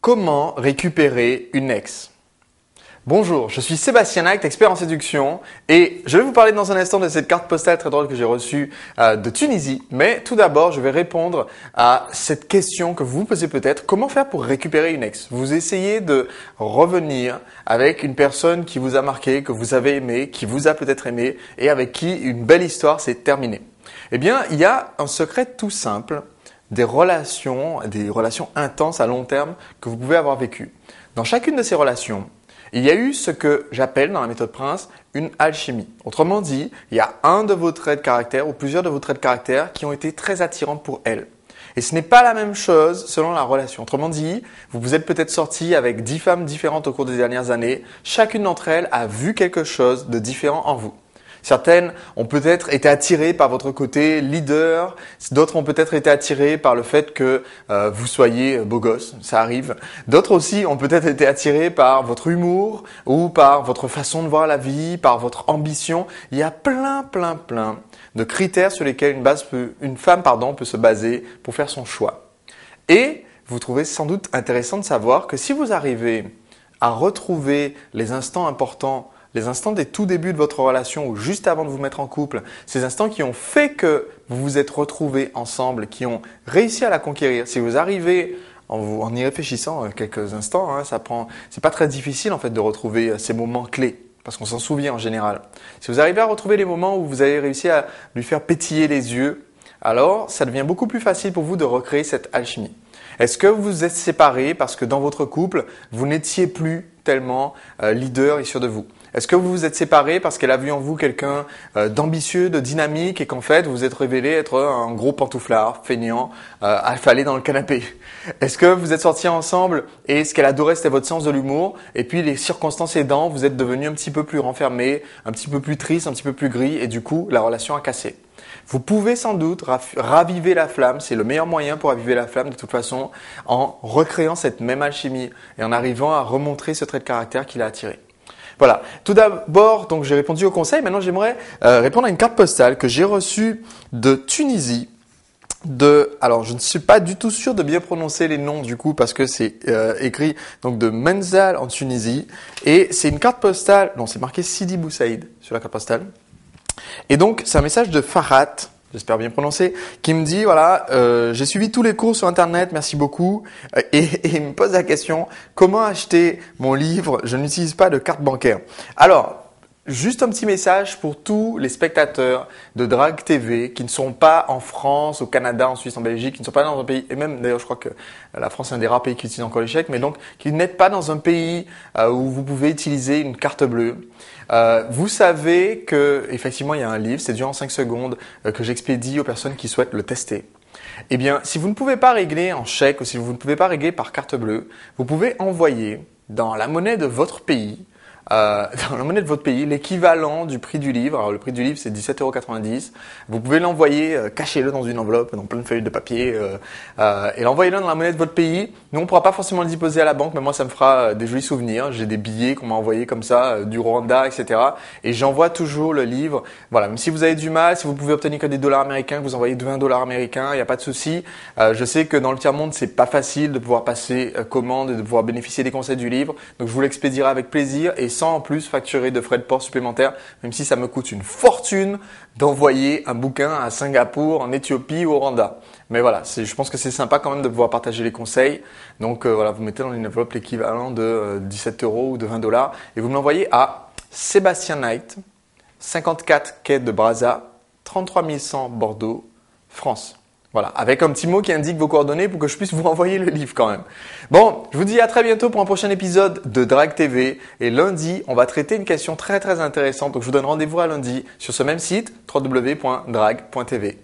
Comment récupérer une ex? Bonjour, je suis Sébastien Knight, expert en séduction et je vais vous parler dans un instant de cette carte postale très drôle que j'ai reçue de Tunisie. Mais tout d'abord, je vais répondre à cette question que vous vous posez peut-être. Comment faire pour récupérer une ex? Vous essayez de revenir avec une personne qui vous a marqué, que vous avez aimé, qui vous a peut-être aimé et avec qui une belle histoire s'est terminée. Eh bien, il y a un secret tout simple. Des relations intenses à long terme que vous pouvez avoir vécues. Dans chacune de ces relations, il y a eu ce que j'appelle dans la méthode Prince une alchimie. Autrement dit, il y a un de vos traits de caractère ou plusieurs de vos traits de caractère qui ont été très attirants pour elle. Et ce n'est pas la même chose selon la relation. Autrement dit, vous vous êtes peut-être sorti avec 10 femmes différentes au cours des dernières années. Chacune d'entre elles a vu quelque chose de différent en vous. Certaines ont peut-être été attirées par votre côté leader, d'autres ont peut-être été attirées par le fait que vous soyez beau gosse, ça arrive. D'autres aussi ont peut-être été attirées par votre humour ou par votre façon de voir la vie, par votre ambition. Il y a plein de critères sur lesquels une femme peut se baser pour faire son choix. Et vous trouvez sans doute intéressant de savoir que si vous arrivez à retrouver les instants importants, les instants des tout débuts de votre relation ou juste avant de vous mettre en couple, ces instants qui ont fait que vous vous êtes retrouvés ensemble, qui ont réussi à la conquérir. Si vous arrivez en y réfléchissant quelques instants, c'est pas très difficile en fait de retrouver ces moments clés parce qu'on s'en souvient en général. Si vous arrivez à retrouver les moments où vous avez réussi à lui faire pétiller les yeux, alors ça devient beaucoup plus facile pour vous de recréer cette alchimie. Est-ce que vous vous êtes séparés parce que dans votre couple, vous n'étiez plus tellement leader et sûr de vous? Est-ce que vous vous êtes séparés parce qu'elle a vu en vous quelqu'un d'ambitieux, de dynamique et qu'en fait vous vous êtes révélé être un gros pantouflard, feignant, affalé dans le canapé? Est-ce que vous êtes sortis ensemble et ce qu'elle adorait c'était votre sens de l'humour et puis les circonstances aidant, vous êtes devenus un petit peu plus renfermés, un petit peu plus tristes, un petit peu plus gris et du coup la relation a cassé? Vous pouvez sans doute raviver la flamme, c'est le meilleur moyen pour raviver la flamme de toute façon, en recréant cette même alchimie et en arrivant à remontrer ce trait de caractère qui l'a attiré. Voilà. Tout d'abord, donc j'ai répondu au conseil. Maintenant, j'aimerais répondre à une carte postale que j'ai reçue de Tunisie. Alors, je ne suis pas du tout sûr de bien prononcer les noms du coup parce que c'est écrit donc de Menzal en Tunisie et c'est une carte postale. Non, c'est marqué Sidi Boussaïd sur la carte postale. Et donc, c'est un message de Farhat, j'espère bien prononcer, qui me dit, voilà, j'ai suivi tous les cours sur Internet, merci beaucoup. Et il me pose la question, comment acheter mon livre? Je n'utilise pas de carte bancaire. Alors, juste un petit message pour tous les spectateurs de Drague TV qui ne sont pas en France, au Canada, en Suisse, en Belgique, qui ne sont pas dans un pays, et même d'ailleurs je crois que la France est un des rares pays qui utilise encore les chèques, mais donc qui n'êtes pas dans un pays où vous pouvez utiliser une carte bleue. Vous savez que effectivement il y a un livre, c'est dur en 5 secondes, que j'expédie aux personnes qui souhaitent le tester. Eh bien, si vous ne pouvez pas régler en chèque ou si vous ne pouvez pas régler par carte bleue, vous pouvez envoyer dans la monnaie de votre pays l'équivalent du prix du livre. Alors le prix du livre c'est 17,90 €. Vous pouvez l'envoyer, cachez-le dans une enveloppe, dans plein de feuilles de papier et l'envoyez-le dans la monnaie de votre pays. Nous on ne pourra pas forcément le déposer à la banque, mais moi ça me fera des jolis souvenirs. J'ai des billets qu'on m'a envoyés comme ça du Rwanda, etc. Et j'envoie toujours le livre. Voilà, même si vous avez du mal, si vous pouvez obtenir que des dollars américains, que vous envoyez 20 dollars américains, il n'y a pas de souci. Je sais que dans le tiers-monde c'est pas facile de pouvoir passer commande et de pouvoir bénéficier des conseils du livre. Donc je vous l'expédierai avec plaisir et sans en plus facturer de frais de port supplémentaires, même si ça me coûte une fortune d'envoyer un bouquin à Singapour, en Éthiopie ou au Rwanda. Mais voilà, je pense que c'est sympa quand même de pouvoir partager les conseils. Donc voilà, vous mettez dans une enveloppe l'équivalent de 17 € ou de 20 dollars et vous me l'envoyez à Sébastien Knight, 54 quai de Brazza, 33 100 Bordeaux, France. Voilà, avec un petit mot qui indique vos coordonnées pour que je puisse vous renvoyer le livre quand même. Bon, je vous dis à très bientôt pour un prochain épisode de Drague TV. Et lundi, on va traiter une question très intéressante. Donc je vous donne rendez-vous à lundi sur ce même site, www.drague.tv.